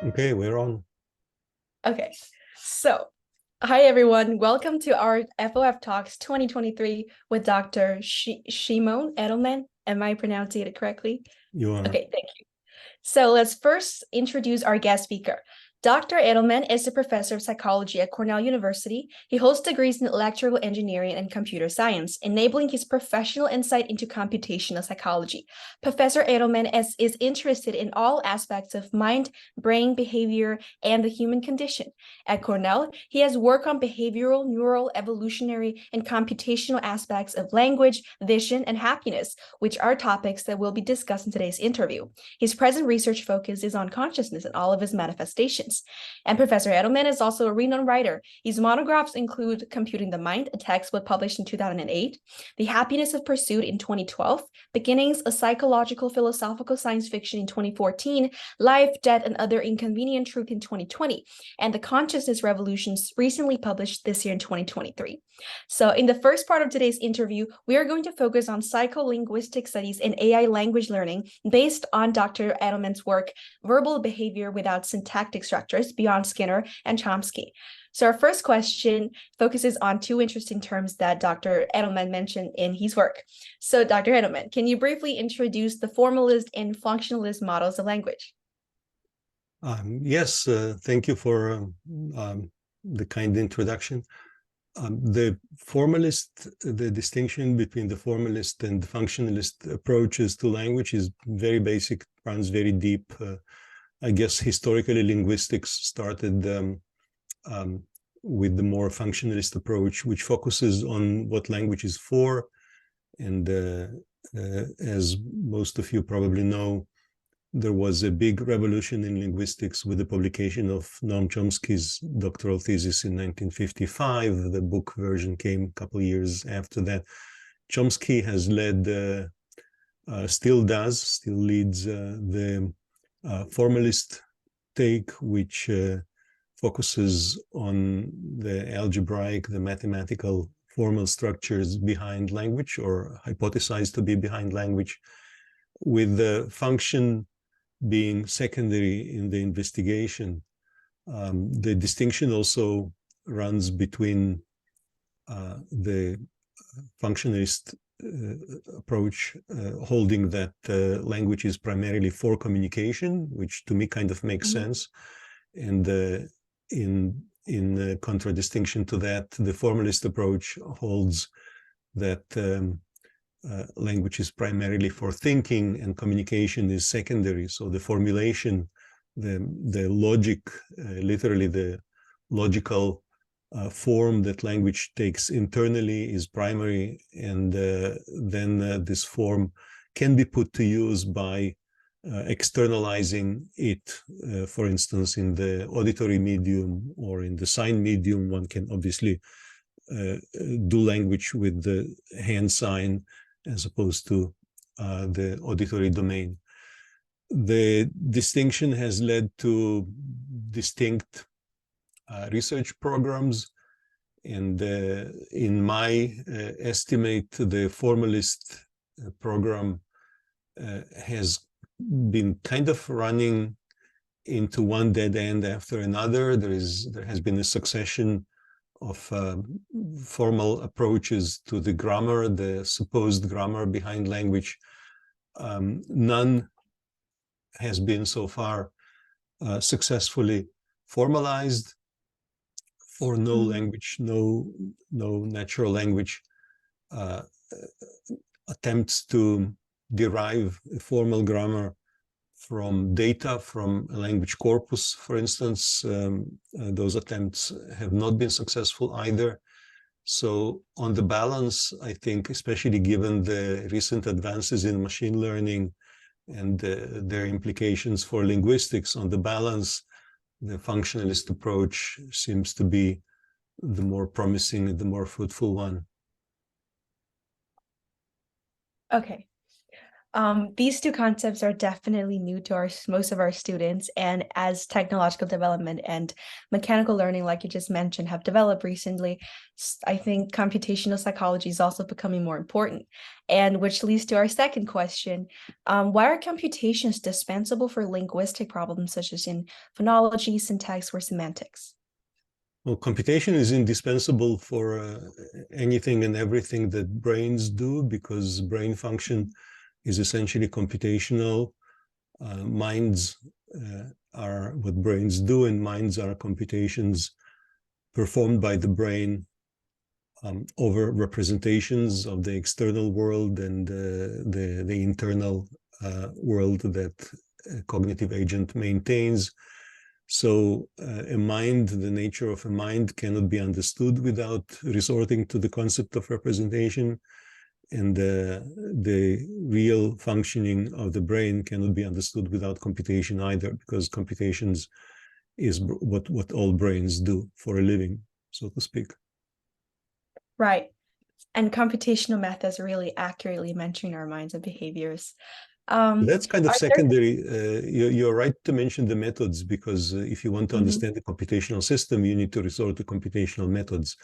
Okay, we're on. Okay, so hi everyone. Welcome to our FoF Talks 2023 with Dr. Shimon Edelman. Am I pronouncing it correctly? You are. Okay, thank you. So let's first introduce our guest speaker. Dr. Edelman is a professor of psychology at Cornell University. He holds degrees in electrical engineering and computer science, enabling his professional insight into computational psychology. Professor Edelman is interested in all aspects of mind, brain, behavior, and the human condition. At Cornell, he has worked on behavioral, neural, evolutionary, and computational aspects of language, vision, and happiness, which are topics that will be discussed in today's interview. His present research focus is on consciousness and all of its manifestations. And Professor Edelman is also a renowned writer. His monographs include Computing the Mind, a textbook published in 2008, The Happiness of Pursuit in 2012, Beginnings, a psychological philosophical science fiction in 2014, Life, Death, and Other Inconvenient Truth in 2020, and The Consciousness Revolutions, recently published this year in 2023. So in the first part of today's interview, we are going to focus on psycholinguistic studies in AI language learning based on Dr. Edelman's work, Verbal Behavior Without Syntactic Structures, beyond Skinner and Chomsky. So our first question focuses on two interesting terms that Dr. Edelman mentioned in his work. So Dr. Edelman, can you briefly introduce the formalist and functionalist models of language? Yes, thank you for the kind introduction. The distinction between the formalist and the functionalist approaches to language is very basic, runs very deep. I guess historically linguistics started with the more functionalist approach, which focuses on what language is for. And as most of you probably know, there was a big revolution in linguistics with the publication of Noam Chomsky's doctoral thesis in 1955. The book version came a couple of years after that. Chomsky has led, still leads the formalist take, which focuses on the algebraic, the mathematical formal structures behind language, or hypothesized to be behind language, with the function being secondary in the investigation. The distinction also runs between the functionalist approach, holding that language is primarily for communication, which to me kind of makes sense. And in contradistinction to that, the formalist approach holds that language is primarily for thinking and communication is secondary. So the formulation, the logic, literally the logical form that language takes internally is primary, and then this form can be put to use by externalizing it. For instance, in the auditory medium or in the sign medium, one can obviously do language with the hand sign as opposed to the auditory domain. The distinction has led to distinct research programs, and in my estimate, the formalist program has been kind of running into one dead end after another. There has been a succession of formal approaches to the grammar, the supposed grammar behind language. None has been so far successfully formalized. For no language, no natural language attempts to derive a formal grammar from data from a language corpus, for instance. Those attempts have not been successful either. So on the balance, I think, especially given the recent advances in machine learning and their implications for linguistics, on the balance, the functionalist approach seems to be the more promising and the more fruitful one. Okay. These two concepts are definitely new to most of our students, and as technological development and mechanical learning, like you just mentioned, have developed recently, I think computational psychology is also becoming more important, and which leads to our second question. Why are computations dispensable for linguistic problems such as in phonology, syntax, or semantics? Well, computation is indispensable for anything and everything that brains do, because brain function is essentially computational. Minds are what brains do, and minds are computations performed by the brain over representations of the external world and the internal world that a cognitive agent maintains. So a mind, the nature of a mind cannot be understood without resorting to the concept of representation. And the real functioning of the brain cannot be understood without computation either, because computations is what all brains do for a living, so to speak. Right. And computational methods really accurately mention our minds and behaviors. That's kind of Are there secondary. You're right to mention the methods, because if you want to Mhm. understand the computational system, you need to resort to computational methods.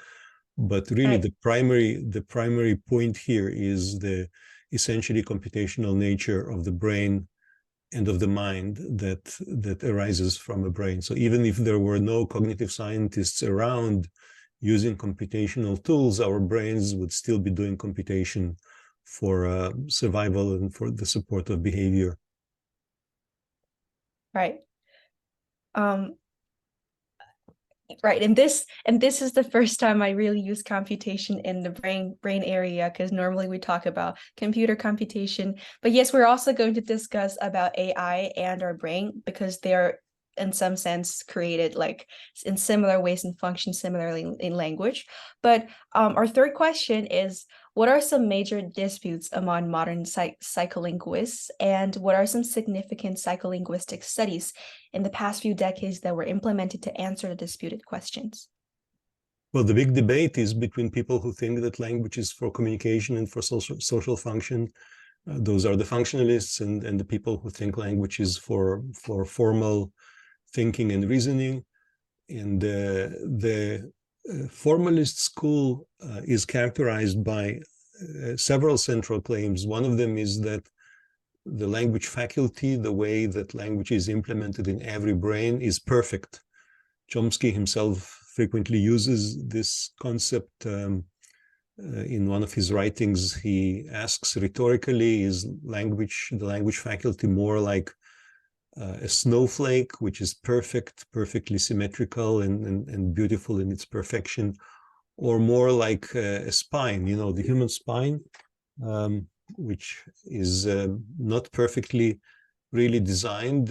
But really, Right. the primary point here is the essentially computational nature of the brain and of the mind that arises from a brain. So even if there were no cognitive scientists around using computational tools, our brains would still be doing computation for survival and for the support of behavior. Right. Um, right. And this is the first time I really use computation in the brain area, because normally we talk about computer computation. But yes, we're also going to discuss about AI and our brain, because they're in some sense created like in similar ways and function similarly in language. But our third question is, what are some major disputes among modern psycholinguists, and what are some significant psycholinguistic studies in the past few decades that were implemented to answer the disputed questions? Well, the big debate is between people who think that language is for communication and for social function. Those are the functionalists, and the people who think language is for formal thinking and reasoning. And the formalist school is characterized by several central claims. One of them is that the language faculty, the way that language is implemented in every brain, is perfect. Chomsky himself frequently uses this concept. In one of his writings, he asks rhetorically, is the language faculty more like a snowflake, which is perfectly symmetrical and beautiful in its perfection, or more like a spine, the human spine, which is not perfectly really designed.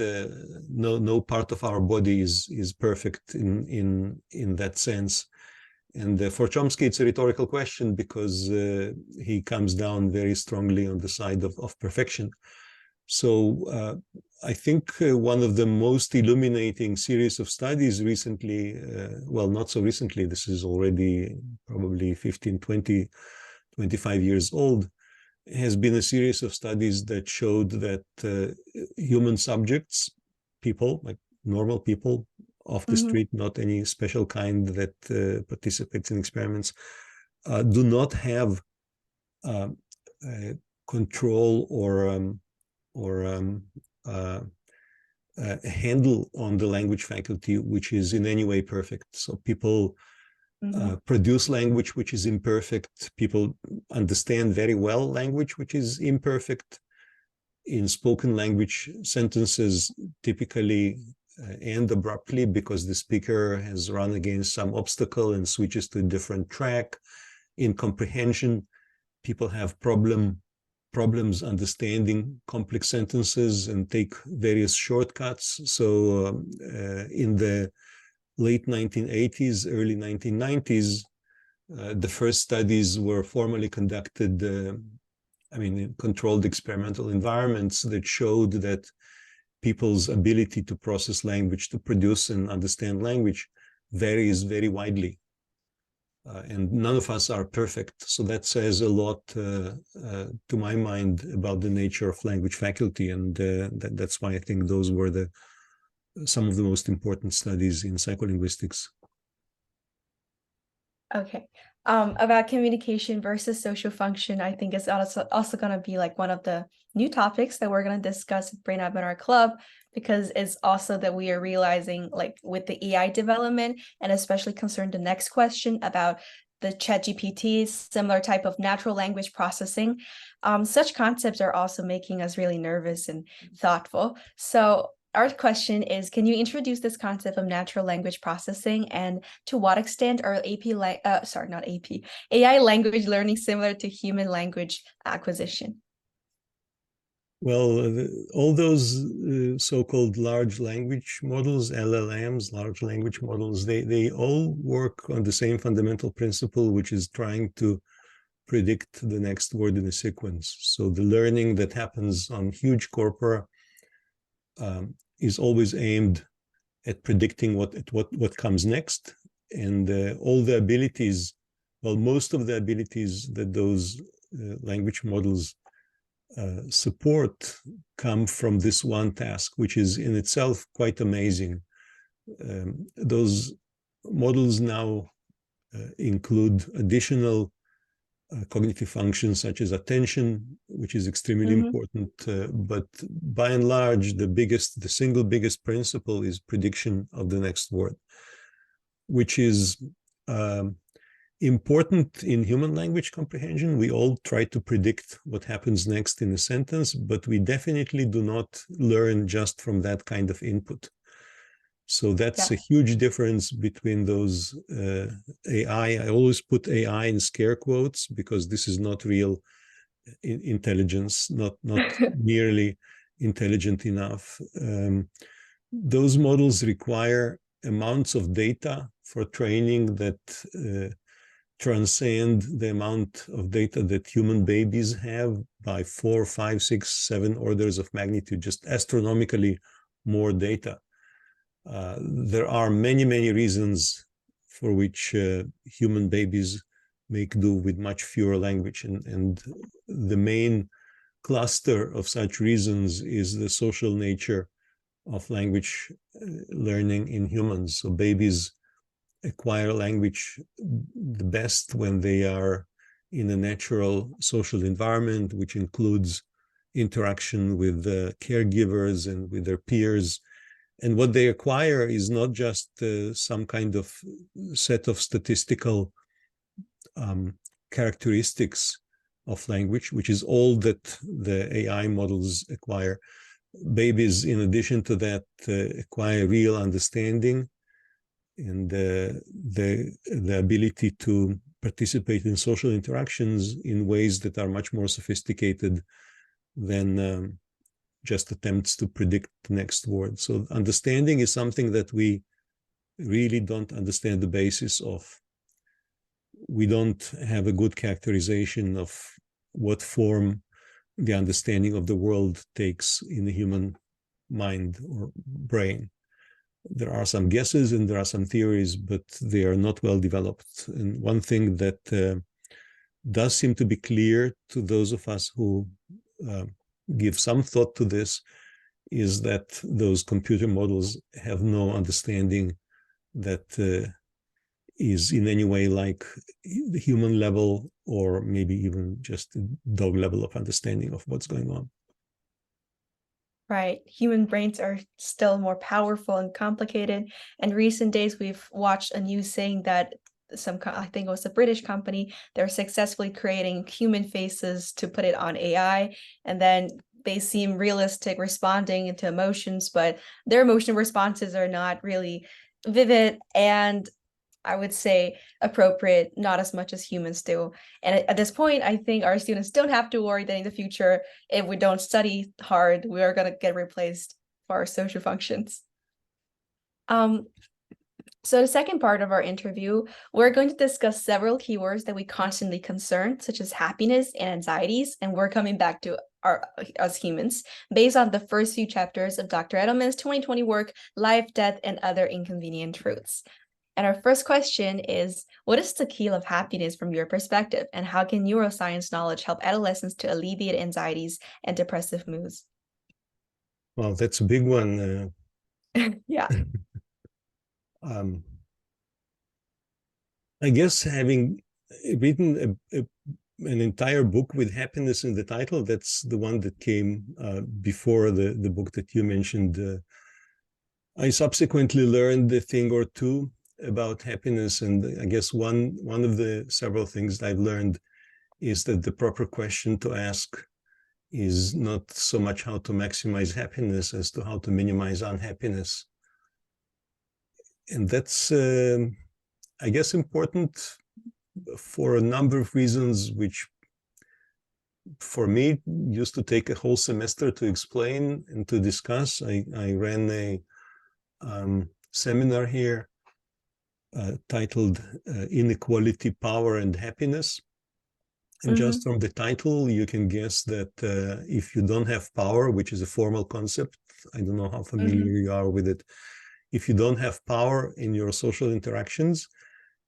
No part of our body is perfect in that sense. And for Chomsky, it's a rhetorical question, because he comes down very strongly on the side of perfection. So I think one of the most illuminating series of studies recently, well, not so recently, this is already probably 15, 20, 25 years old, has been a series of studies that showed that human subjects, people, like normal people off the street, not any special kind that participates in experiments, do not have control or a handle on the language faculty which is in any way perfect. So people produce language which is imperfect. People understand very well language which is imperfect. In spoken language, sentences typically end abruptly because the speaker has run against some obstacle and switches to a different track. In comprehension, people have problems understanding complex sentences and take various shortcuts. So in the late 1980s, early 1990s, the first studies were formally conducted, in controlled experimental environments that showed that people's ability to process language, to produce and understand language, varies very widely. and none of us are perfect. So that says a lot, to my mind, about the nature of language faculty, and that's why I think those were some of the most important studies in psycholinguistics. Okay. About communication versus social function, I think is also going to be like one of the new topics that we're going to discuss at Brain Up in our club, because it's also that we are realizing, like with the AI development, and especially concerned the next question about the ChatGPT, similar type of natural language processing. Such concepts are also making us really nervous and thoughtful. So our question is, can you introduce this concept of natural language processing, and to what extent are AI language learning similar to human language acquisition? Well, all those so-called large language models, LLMs, large language models, they all work on the same fundamental principle, which is trying to predict the next word in a sequence. So the learning that happens on huge corpora is always aimed at predicting what comes next, and all the abilities, well, most of the abilities that those language models support come from this one task, which is in itself quite amazing. Those models now include additional cognitive functions such as attention, which is extremely important. But by and large, the single biggest principle is prediction of the next word, which is important in human language comprehension. We all try to predict what happens next in a sentence, but we definitely do not learn just from that kind of input. So that's a huge difference between those AI. I always put AI in scare quotes, because this is not real intelligence, not nearly intelligent enough. Those models require amounts of data for training that transcend the amount of data that human babies have by 4, 5, 6, 7 orders of magnitude, just astronomically more data. There are many, many reasons for which human babies make do with much fewer language. And the main cluster of such reasons is the social nature of language learning in humans. So babies acquire language the best when they are in a natural social environment, which includes interaction with caregivers and with their peers. And what they acquire is not just some kind of set of statistical characteristics of language, which is all that the AI models acquire. Babies, in addition to that, acquire real understanding and the ability to participate in social interactions in ways that are much more sophisticated than just attempts to predict the next word. So understanding is something that we really don't understand the basis of. We don't have a good characterization of what form the understanding of the world takes in the human mind or brain. There are some guesses and there are some theories, but they are not well developed. And one thing that does seem to be clear to those of us who give some thought to this is that those computer models have no understanding that is in any way like the human level, or maybe even just the dog level of understanding of what's going on. Right. Human brains are still more powerful and complicated. And recent days, we've watched a news saying that I think it was a British company, they're successfully creating human faces to put it on AI. And then they seem realistic, responding into emotions, but their emotion responses are not really vivid and, I would say, appropriate, not as much as humans do. And at this point, I think our students don't have to worry that in the future, if we don't study hard, we are going to get replaced for our social functions. So the second part of our interview, we're going to discuss several keywords that we constantly concern, such as happiness and anxieties, and we're coming back to as humans, based on the first few chapters of Dr. Edelman's 2020 work, Life, Death, and Other Inconvenient Truths. And our first question is, what is the key of happiness from your perspective? And how can neuroscience knowledge help adolescents to alleviate anxieties and depressive moods? Well, that's a big one. Yeah. Um, I guess having written an entire book with happiness in the title, that's the one that came before the book that you mentioned. I subsequently learned a thing or two about happiness, and I guess one of the several things I've learned is that the proper question to ask is not so much how to maximize happiness as to how to minimize unhappiness. And that's, I guess, important for a number of reasons, which for me used to take a whole semester to explain and to discuss. I ran a seminar here titled Inequality, Power, and Happiness. And just from the title, you can guess that if you don't have power, which is a formal concept, I don't know how familiar you are with it. If you don't have power in your social interactions,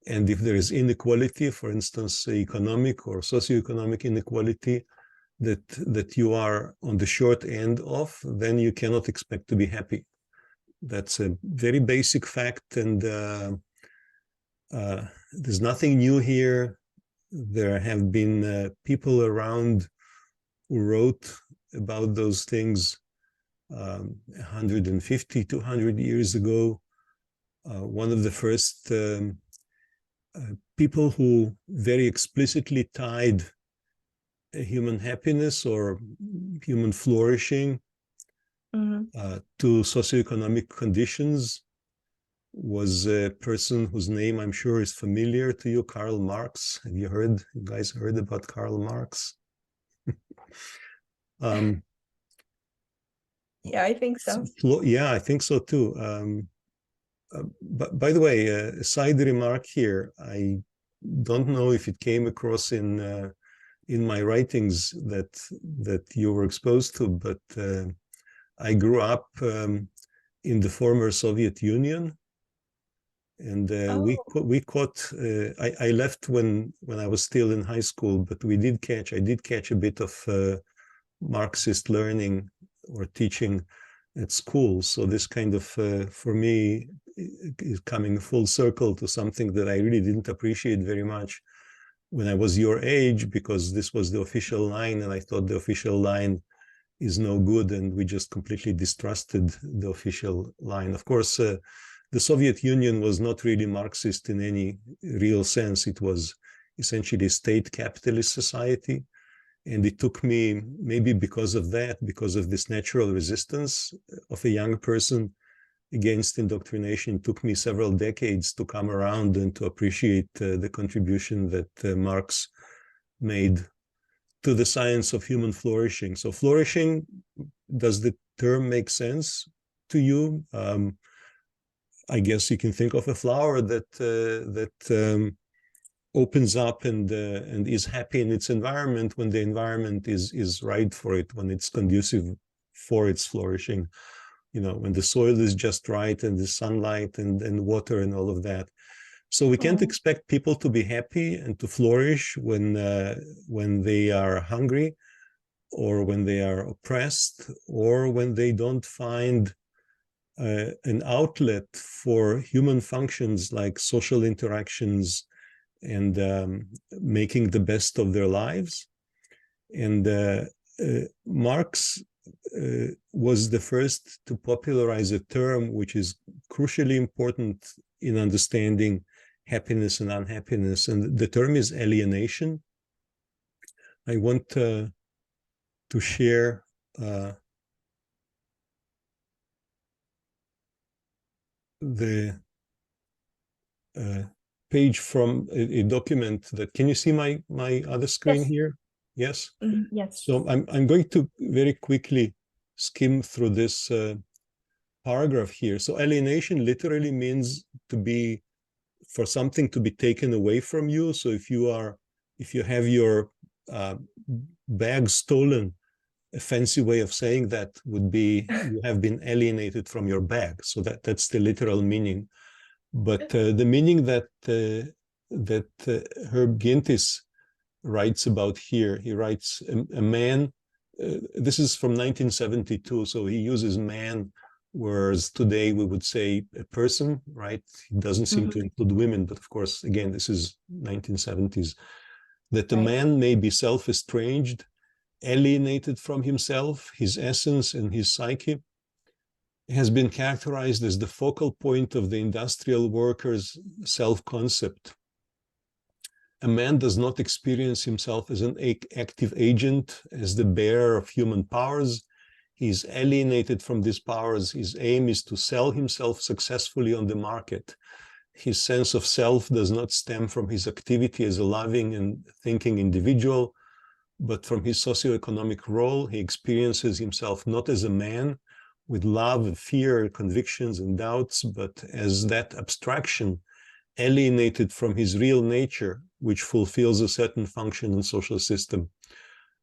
and if there is inequality, for instance, economic or socioeconomic inequality, that you are on the short end of, then you cannot expect to be happy. That's a very basic fact, and there's nothing new here. There have been people around who wrote about those things 150, 200 years ago. One of the first people who very explicitly tied human happiness or human flourishing to socioeconomic conditions was a person whose name I'm sure is familiar to you, Karl Marx. Have you guys heard about Karl Marx? Yeah, I think so. Yeah, I think so too. But by the way, a side remark here, I don't know if it came across in my writings that you were exposed to, but I grew up in the former Soviet Union, and we caught. I left when I was still in high school, but I did catch a bit of Marxist learning or teaching at school. So this kind of, for me, is coming full circle to something that I really didn't appreciate very much when I was your age, because this was the official line, and I thought the official line is no good, and we just completely distrusted the official line. Of course, the Soviet Union was not really Marxist in any real sense. It was essentially a state capitalist society. And it took me, maybe because of that, because of this natural resistance of a young person against indoctrination, it took me several decades to come around and to appreciate the contribution that Marx made to the science of human flourishing. So flourishing, does the term make sense to you? I guess you can think of a flower that opens up and is happy in its environment when the environment is right for it, when it's conducive for its flourishing. You know, when the soil is just right and the sunlight and water and all of that. So we can't expect people to be happy and to flourish when they are hungry, or when they are oppressed, or when they don't find an outlet for human functions like social interactions and making the best of their lives. And Marx was the first to popularize a term which is crucially important in understanding happiness and unhappiness, and the term is alienation. I want to share the page from a document that, can you see my other screen here? Yes? Yes. So I'm going to very quickly skim through this paragraph here. So alienation literally means for something to be taken away from you. So if you have your bag stolen, a fancy way of saying that would be you have been alienated from your bag. So that's the literal meaning. But the meaning that Herb Gintis writes about here, he writes a man. This is from 1972, so he uses man, whereas today we would say a person, right? He doesn't seem to include women, but of course, again, this is 1970s. That a man may be self-estranged, alienated from himself, his essence, and his psyche, has been characterized as the focal point of the industrial worker's self-concept. A man does not experience himself as an active agent, as the bearer of human powers. He is alienated from these powers. His aim is to sell himself successfully on the market. His sense of self does not stem from his activity as a loving and thinking individual, but from his socioeconomic role. He experiences himself not as a man with love, fear, convictions, and doubts, but as that abstraction alienated from his real nature, which fulfills a certain function in social system.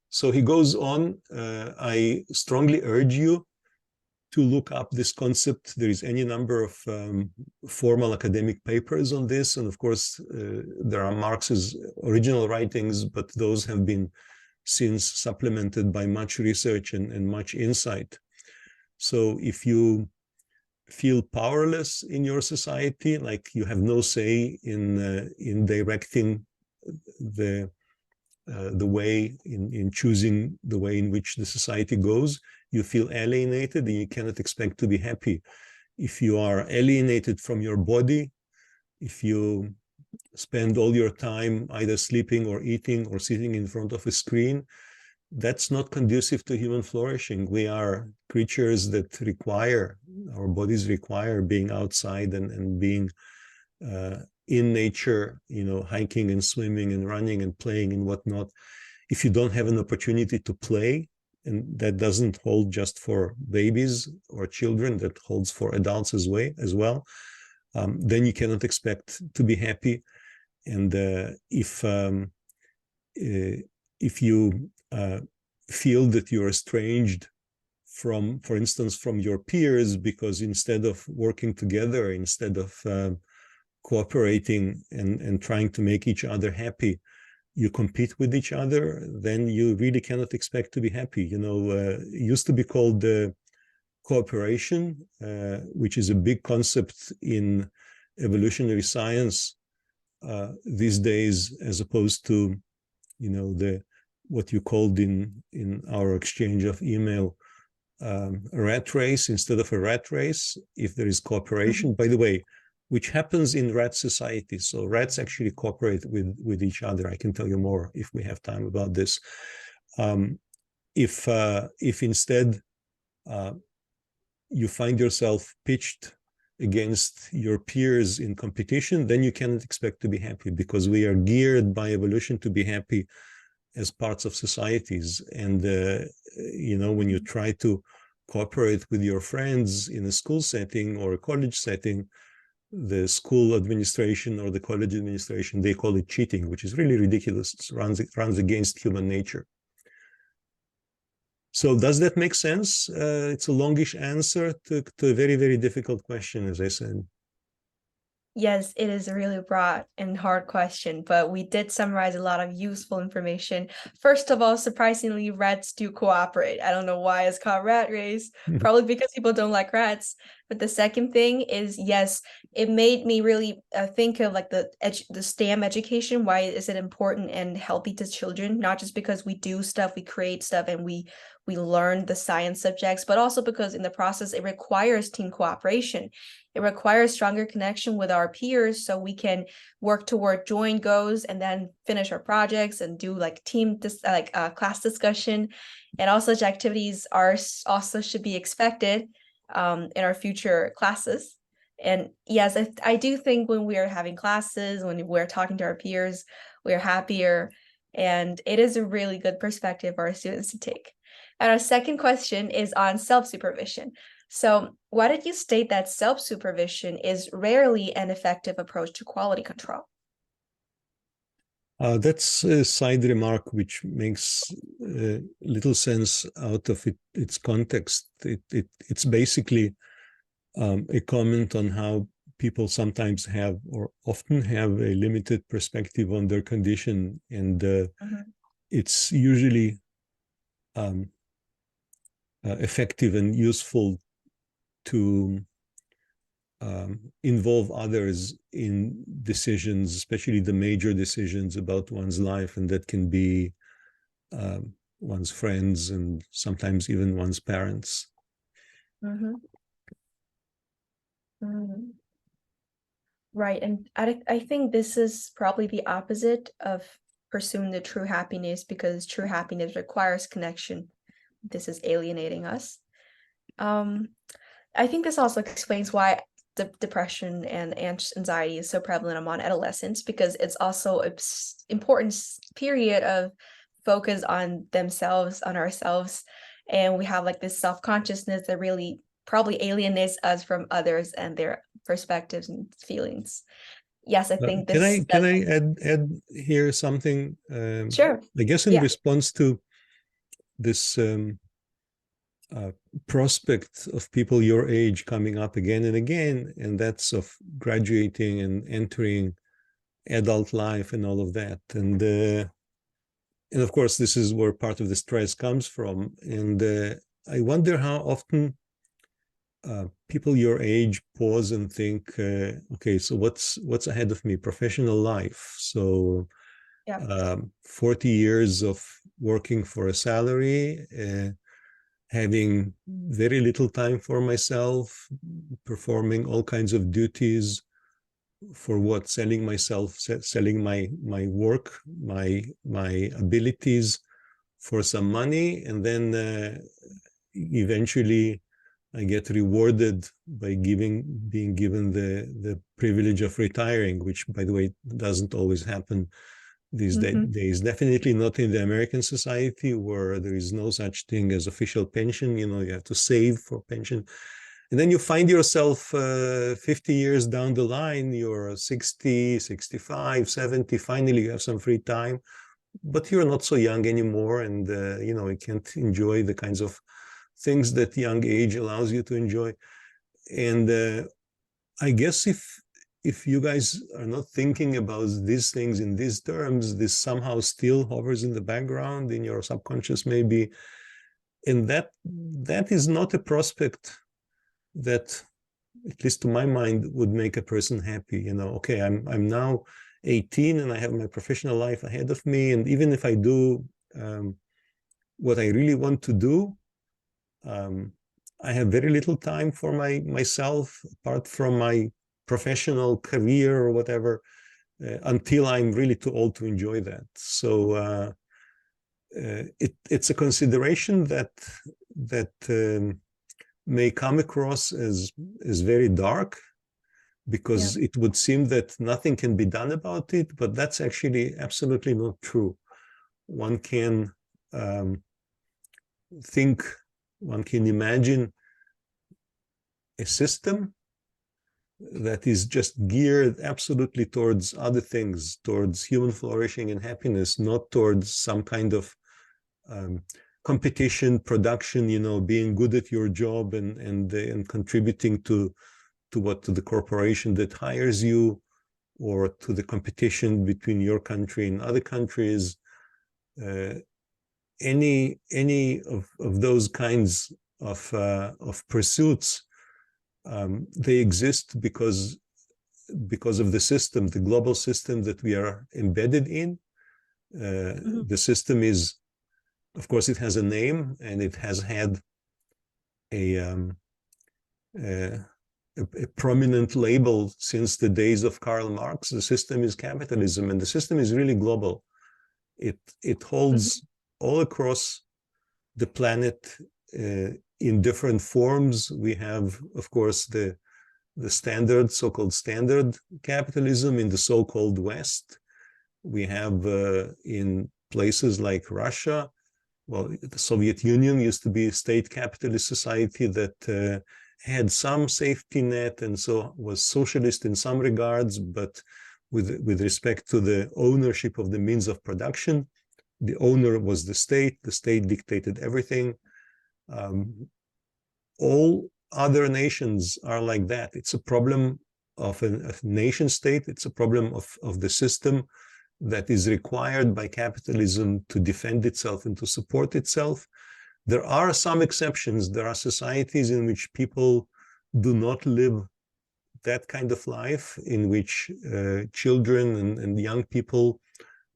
So he goes on. I strongly urge you to look up this concept. There is any number of formal academic papers on this, and of course there are Marx's original writings, but those have been since supplemented by much research and much insight. So if you feel powerless in your society, like you have no say in directing the way, in choosing the way in which the society goes, you feel alienated and you cannot expect to be happy. If you are alienated from your body, if you spend all your time either sleeping or eating or sitting in front of a screen, that's not conducive to human flourishing. We are creatures that require, our bodies require being outside and being in nature, you know, hiking and swimming and running and playing and whatnot. If you don't have an opportunity to play, and that doesn't hold just for babies or children, that holds for adults as well, then you cannot expect to be happy. And if you feel that you're estranged from, for instance, from your peers, because instead of working together, instead of cooperating and trying to make each other happy, you compete with each other, then you really cannot expect to be happy. You know, it used to be called cooperation, which is a big concept in evolutionary science these days, as opposed to, you know, what you called in our exchange of email, a rat race instead of a rat race. If there is cooperation, by the way, which happens in rat society. So rats actually cooperate with each other. I can tell you more if we have time about this. If instead you find yourself pitched against your peers in competition, then you cannot expect to be happy, because we are geared by evolution to be happy as parts of societies. And you know, when you try to cooperate with your friends in a school setting or a college setting, the school administration or the college administration, they call it cheating, which is really ridiculous. It runs against human nature. So does that make sense? It's a longish answer to a very, very difficult question, as I said. Yes, it is a really broad and hard question, but we did summarize a lot of useful information. First of all, surprisingly, rats do cooperate. I don't know why it's called rat race, probably because people don't like rats. But the second thing is, yes, it made me really think of like the STEM education. Why is it important and healthy to children? Not just because we do stuff, we create stuff, and we learn the science subjects, but also because in the process, it requires team cooperation. It requires stronger connection with our peers so we can work toward joint goals and then finish our projects and do like class discussion. And all such activities are also should be expected in our future classes. And yes, I do think when we are having classes, when we're talking to our peers, we're happier. And it is a really good perspective for our students to take. And our second question is on self-supervision. So why did you state that self-supervision is rarely an effective approach to quality control? That's a side remark which makes little sense out of its context. It's basically a comment on how people sometimes have, or often have, a limited perspective on their condition, and it's usually effective and useful to involve others in decisions, especially the major decisions about one's life, and that can be one's friends and sometimes even one's parents. Right, and I think this is probably the opposite of pursuing the true happiness, because true happiness requires connection. This is alienating us. I think this also explains why the depression and anxiety is so prevalent among adolescents, because it's also an important period of focus on themselves, on ourselves, and we have like this self-consciousness that really probably alienates us from others and their perspectives and feelings. Yes, I think this. Can I add here something? Sure. I guess in response to this prospect of people your age coming up again and again, and that's of graduating and entering adult life and all of that, and of course this is where part of the stress comes from. And I wonder how often people your age pause and think, okay, so what's ahead of me? Professional life. So 40 years of working for a salary, having very little time for myself, performing all kinds of duties for what? Selling myself, selling my work, my abilities for some money, and then eventually I get rewarded by being given the privilege of retiring, which, by the way, doesn't always happen these days. Definitely not in the American society, where there is no such thing as official pension. You have to save for pension. And then you find yourself 50 years down the line, you're 60, 65, 70, finally you have some free time, but you're not so young anymore, and you can't enjoy the kinds of things that young age allows you to enjoy. And I guess if you guys are not thinking about these things in these terms, this somehow still hovers in the background in your subconscious maybe, and that is not a prospect that, at least to my mind, would make a person happy. Okay, I'm now 18 and I have my professional life ahead of me, and even if I do what I really want to do, I have very little time for myself apart from my professional career or whatever, until I'm really too old to enjoy that. So it's a consideration that may come across as very dark, because it would seem that nothing can be done about it, but that's actually absolutely not true. One can think, one can imagine a system that is just geared absolutely towards other things, towards human flourishing and happiness, not towards some kind of competition, production, being good at your job and contributing to the corporation that hires you, or to the competition between your country and other countries. Any of those kinds of pursuits, they exist because of the system, the global system that we are embedded in. The system is, of course, it has a name, and it has had a prominent label since the days of Karl Marx. The system is capitalism, and the system is really global. It holds all across the planet in different forms. We have, of course, the standard, so-called standard capitalism in the so-called West. We have in places like Russia, well, the Soviet Union used to be a state capitalist society that had some safety net, and so was socialist in some regards, but with respect to the ownership of the means of production, the owner was the state dictated everything. All other nations are like that. It's a problem of a nation state. It's a problem of the system that is required by capitalism to defend itself and to support itself. There are some exceptions. There are societies in which people do not live that kind of life, in which children and young people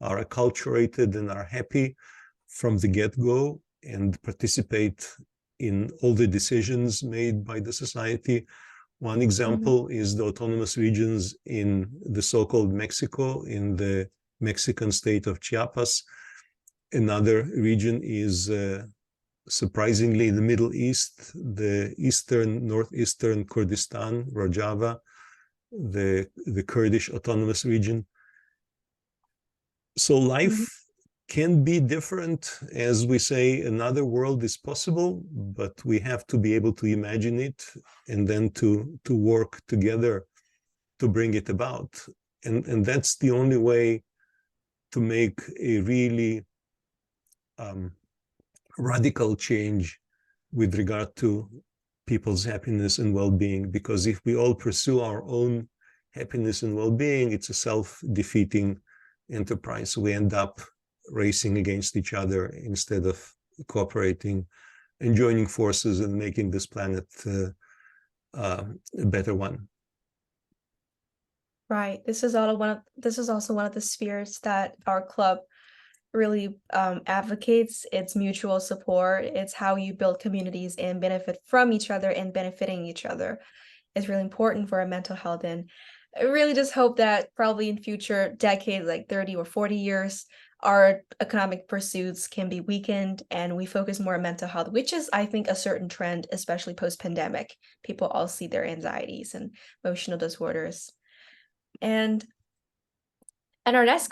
are acculturated and are happy from the get-go and participate in all the decisions made by the society. One example is the autonomous regions in the so-called Mexico, in the Mexican state of Chiapas. Another region is surprisingly in the Middle East, the northeastern Kurdistan, Rojava, the Kurdish autonomous region. So life can be different. As we say, another world is possible, but we have to be able to imagine it and then to work together to bring it about. And that's the only way to make a really radical change with regard to people's happiness and well-being. Because if we all pursue our own happiness and well-being, it's a self-defeating enterprise. We end up racing against each other instead of cooperating and joining forces and making this planet a better one. Right. This is also one of the spheres that our club really advocates. It's mutual support. It's how you build communities and benefit from each other, and benefiting each other is really important for our mental health. And I really just hope that probably in future decades, like 30 or 40 years, our economic pursuits can be weakened and we focus more on mental health, which is, I think, a certain trend, especially post-pandemic. People all see their anxieties and emotional disorders. And our next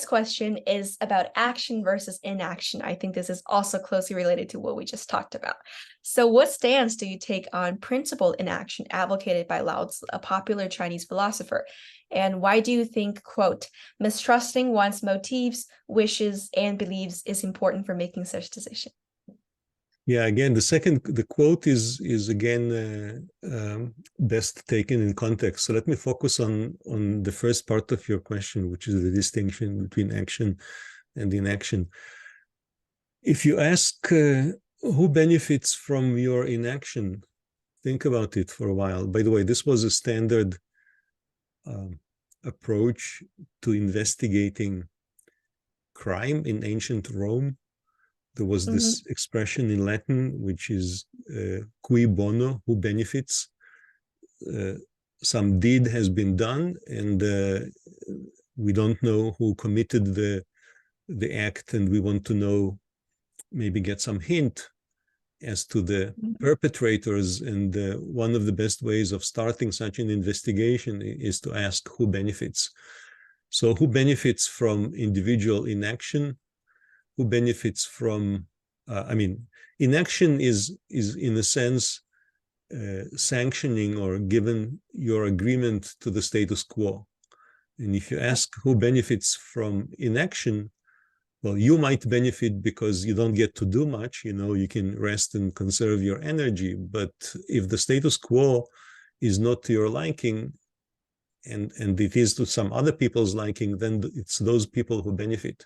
question is about action versus inaction. I think this is also closely related to what we just talked about. So what stance do you take on principled inaction advocated by Lao Tzu, a popular Chinese philosopher? And why do you think, quote, mistrusting one's motives, wishes, and beliefs is important for making such decisions? Yeah, again, the quote is again best taken in context. So let me focus on the first part of your question, which is the distinction between action and inaction. If you ask who benefits from your inaction, think about it for a while. By the way, this was a standard approach to investigating crime in ancient Rome. There was this expression in Latin, which is cui bono, who benefits. Some deed has been done, and we don't know who committed the act, and we want to know, maybe get some hint as to the perpetrators. And one of the best ways of starting such an investigation is to ask who benefits. So who benefits from individual inaction? Who benefits from, inaction is in a sense sanctioning or given your agreement to the status quo. And if you ask who benefits from inaction, well, you might benefit because you don't get to do much, you can rest and conserve your energy. But if the status quo is not to your liking, and it is to some other people's liking, then it's those people who benefit.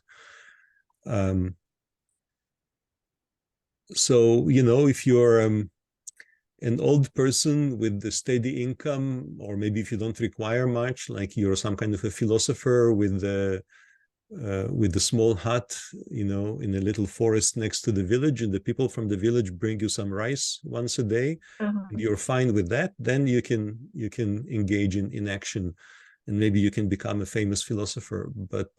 So, if you're an old person with a steady income, or maybe if you don't require much, like you're some kind of a philosopher with a small hut, in a little forest next to the village, and the people from the village bring you some rice once a day, and you're fine with that, then you can engage in action, and maybe you can become a famous philosopher. But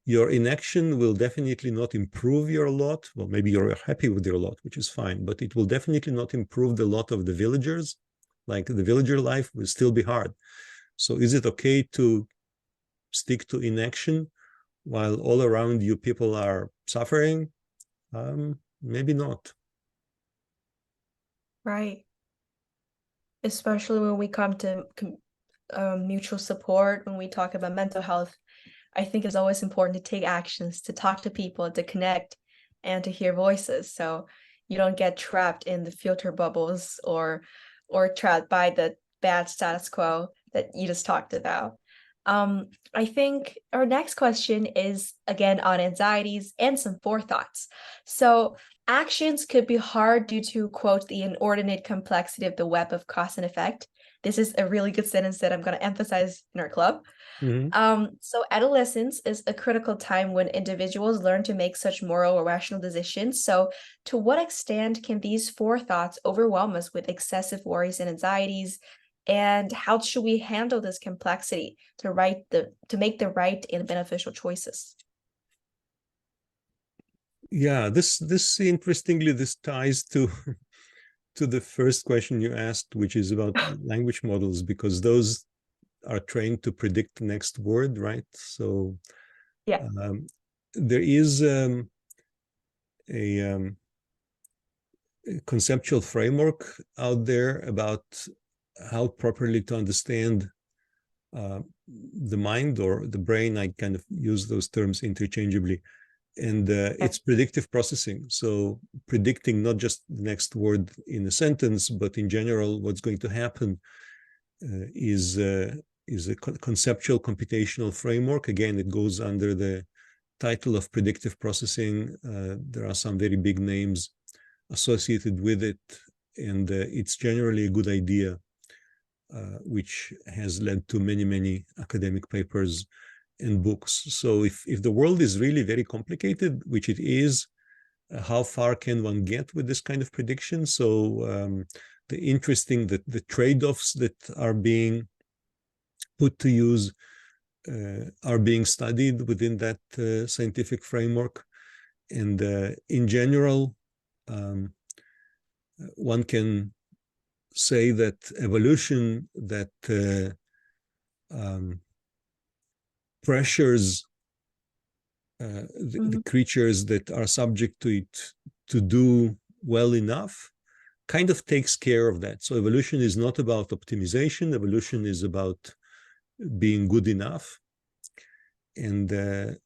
your inaction will definitely not improve your lot. Well, maybe you're happy with your lot, which is fine, but it will definitely not improve the lot of the villagers. Like, the villager life will still be hard. So is it okay to stick to inaction while all around you people are suffering? Maybe not. Right. Especially when we come to mutual support, when we talk about mental health, I think it's always important to take actions, to talk to people, to connect, and to hear voices. So you don't get trapped in the filter bubbles or trapped by the bad status quo that you just talked about. I think our next question is again on anxieties and some forethoughts. So actions could be hard due to, quote, the inordinate complexity of the web of cause and effect. This is a really good sentence that I'm going to emphasize in our club. So adolescence is a critical time when individuals learn to make such moral or rational decisions. So to what extent can these forethoughts overwhelm us with excessive worries and anxieties? And how should we handle this complexity to make the right and beneficial choices? Yeah, this interestingly, this ties to to the first question you asked, which is about language models, because those are trained to predict the next word, right? So Yeah. there is a conceptual framework out there about how properly to understand the mind or the brain. I kind of use those terms interchangeably. And it's predictive processing. So predicting not just the next word in a sentence, but in general, what's going to happen is a conceptual computational framework. Again, it goes under the title of predictive processing. There are some very big names associated with it, and it's generally a good idea, which has led to many, many academic papers and books. So if the world is really very complicated, which it is, how far can one get with this kind of prediction? So the trade-offs that are being put to use are being studied within that scientific framework. And in general, one can say that evolution that pressures the creatures that are subject to it to do well enough kind of takes care of that. So evolution is not about optimization. Evolution is about being good enough. And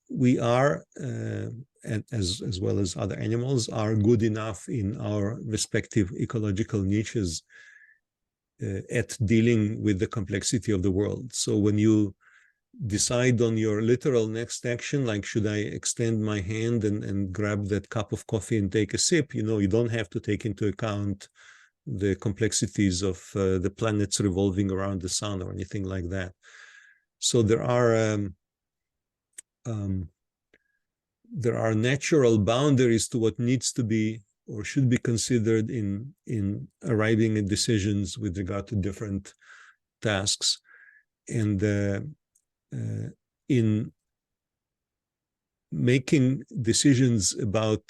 we are, and as well as other animals, are good enough in our respective ecological niches at dealing with the complexity of the world. So when you decide on your literal next action, like should I extend my hand and grab that cup of coffee and take a sip, you don't have to take into account the complexities of the planets revolving around the sun or anything like that. So there are natural boundaries to what needs to be or should be considered in arriving at decisions with regard to different tasks. And in making decisions about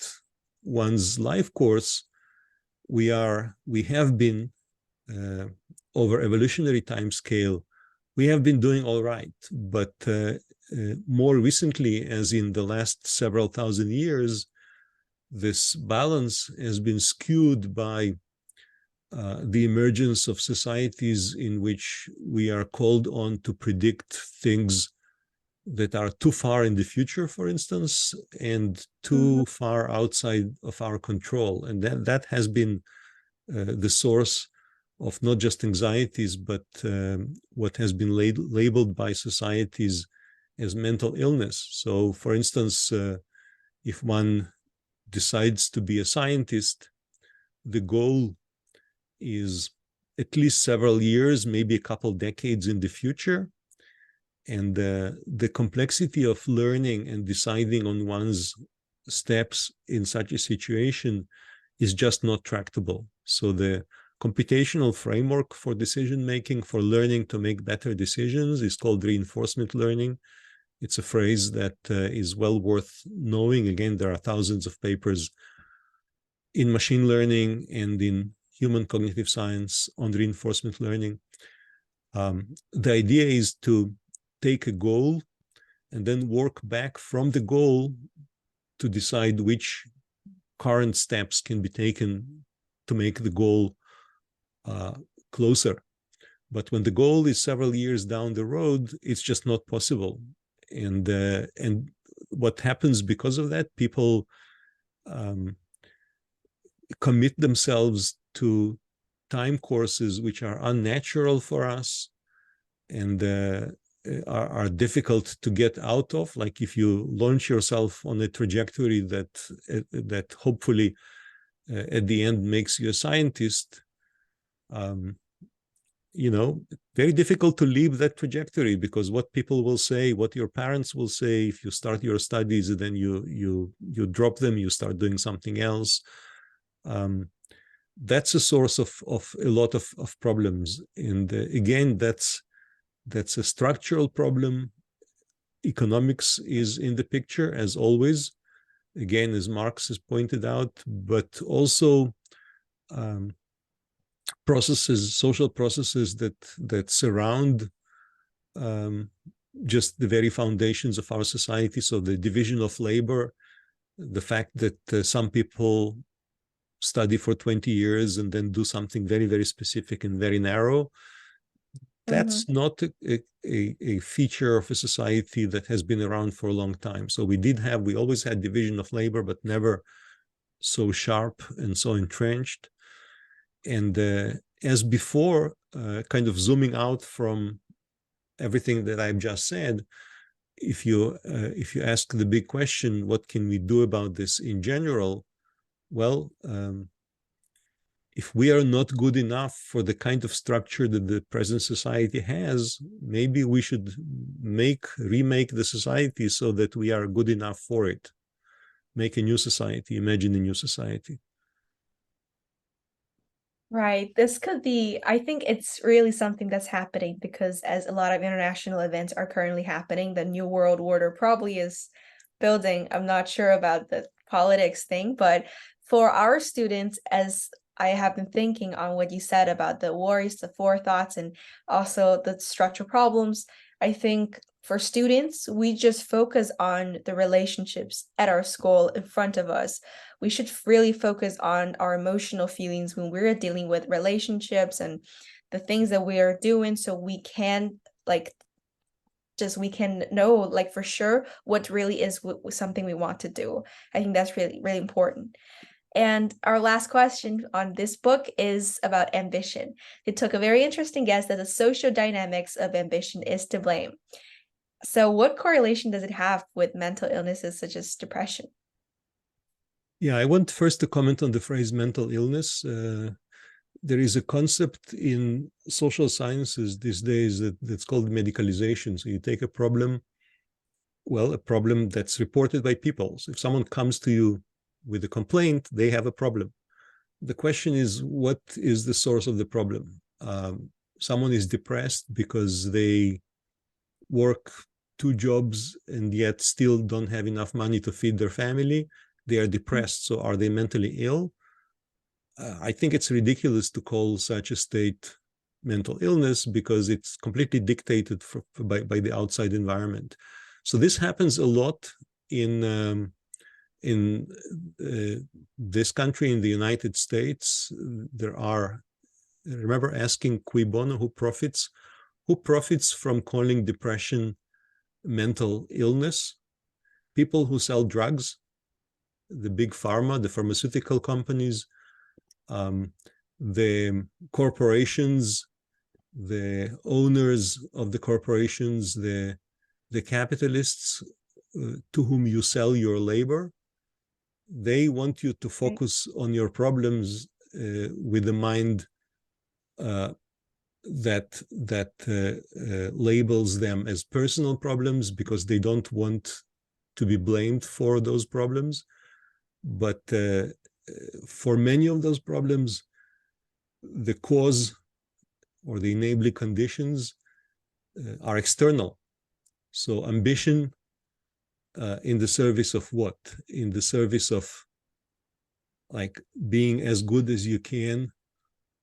one's life course, we have been over evolutionary time scale, we have been doing all right. But more recently, as in the last several thousand years, this balance has been skewed by the emergence of societies in which we are called on to predict things that are too far in the future, for instance, and too far outside of our control. And that has been the source of not just anxieties, but what has been labeled by societies as mental illness. So, for instance, if one decides to be a scientist, the goal is at least several years, maybe a couple decades in the future. And the complexity of learning and deciding on one's steps in such a situation is just not tractable. So the computational framework for decision making, for learning to make better decisions, is called reinforcement learning. It's a phrase that is well worth knowing. Again, there are thousands of papers in machine learning and in human cognitive science on reinforcement learning. The idea is to take a goal and then work back from the goal to decide which current steps can be taken to make the goal closer. But when the goal is several years down the road, it's just not possible. And what happens because of that, people commit themselves to time courses which are unnatural for us and are difficult to get out of. Like if you launch yourself on a trajectory that hopefully at the end makes you a scientist, very difficult to leave that trajectory, because what people will say, what your parents will say, if you start your studies, then you drop them, you start doing something else. That's a source of a lot of problems. And again, that's a structural problem. Economics is in the picture, as always, again, as Marx has pointed out, but also social processes that surround just the very foundations of our society. So the division of labor, the fact that some people study for 20 years and then do something very, very specific and very narrow. That's not a feature of a society that has been around for a long time. So we always had division of labor, but never so sharp and so entrenched. And as before, kind of zooming out from everything that I've just said, if you ask the big question, what can we do about this in general? Well, if we are not good enough for the kind of structure that the present society has, maybe we should remake the society so that we are good enough for it. Make a new society, imagine a new society. Right. This could be, I think it's really something that's happening, because as a lot of international events are currently happening, the New World Order probably is building. I'm not sure about the politics thing, but for our students, as I have been thinking on what you said about the worries, the forethoughts, and also the structural problems, I think for students, we just focus on the relationships at our school in front of us. We should really focus on our emotional feelings when we're dealing with relationships and the things that we are doing, so we can we can know like for sure what really is something we want to do. I think that's really, really important. And our last question on this book is about ambition. It took a very interesting guess that the social dynamics of ambition is to blame. So what correlation does it have with mental illnesses such as depression? Yeah, I want first to comment on the phrase mental illness. There is a concept in social sciences these days that's called medicalization. So you take a problem that's reported by people. So if someone comes to you with a complaint, they have a problem. The question is, what is the source of the problem? Someone is depressed because they work 2 jobs and yet still don't have enough money to feed their family. They are depressed. So are they mentally ill? I think it's ridiculous to call such a state mental illness, because it's completely dictated by the outside environment. So this happens a lot in this country, in the United States. I remember asking cui bono, who profits from calling depression mental illness? People who sell drugs, the big pharma, the pharmaceutical companies, the corporations, the owners of the corporations, the capitalists to whom you sell your labor. They want you to focus on your problems with the mind that labels them as personal problems, because they don't want to be blamed for those problems. But for many of those problems, the cause or the enabling conditions are external. So ambition in the service of what? In the service of like being as good as you can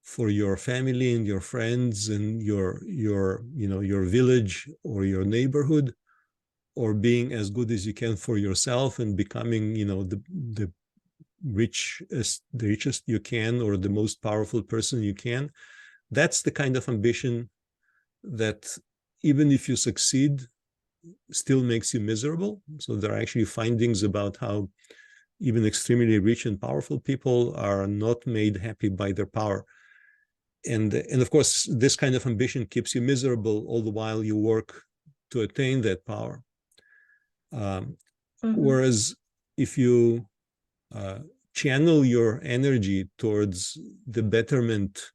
for your family and your friends and your village or your neighborhood, or being as good as you can for yourself and becoming the richest you can, or the most powerful person you can. That's the kind of ambition that, even if you succeed, still makes you miserable. So there are actually findings about how even extremely rich and powerful people are not made happy by their power. And of course, this kind of ambition keeps you miserable all the while you work to attain that power. Whereas if you channel your energy towards the betterment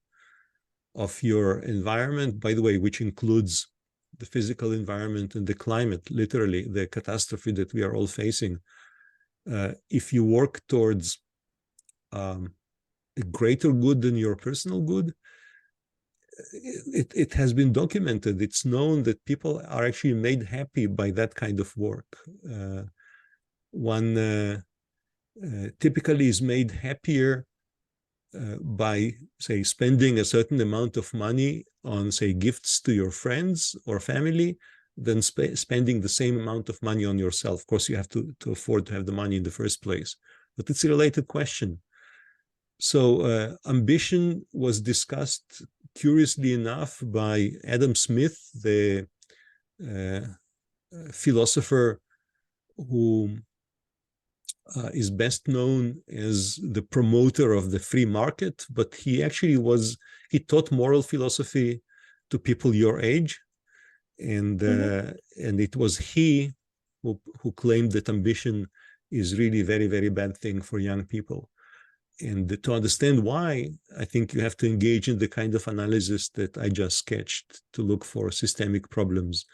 of your environment, by the way, which includes the physical environment and the climate, literally the catastrophe that we are all facing, if you work towards a greater good than your personal good, it has been documented. It's known that people are actually made happy by that kind of work. One typically is made happier by, say, spending a certain amount of money on, say, gifts to your friends or family than spending the same amount of money on yourself. Of course, you have to afford to have the money in the first place, but it's a related question. So ambition was discussed, curiously enough, by Adam Smith, the philosopher who is best known as the promoter of the free market, but he actually taught moral philosophy to people your age. And it was he who claimed that ambition is really a very, very bad thing for young people. And to understand why, I think you have to engage in the kind of analysis that I just sketched to look for systemic problems.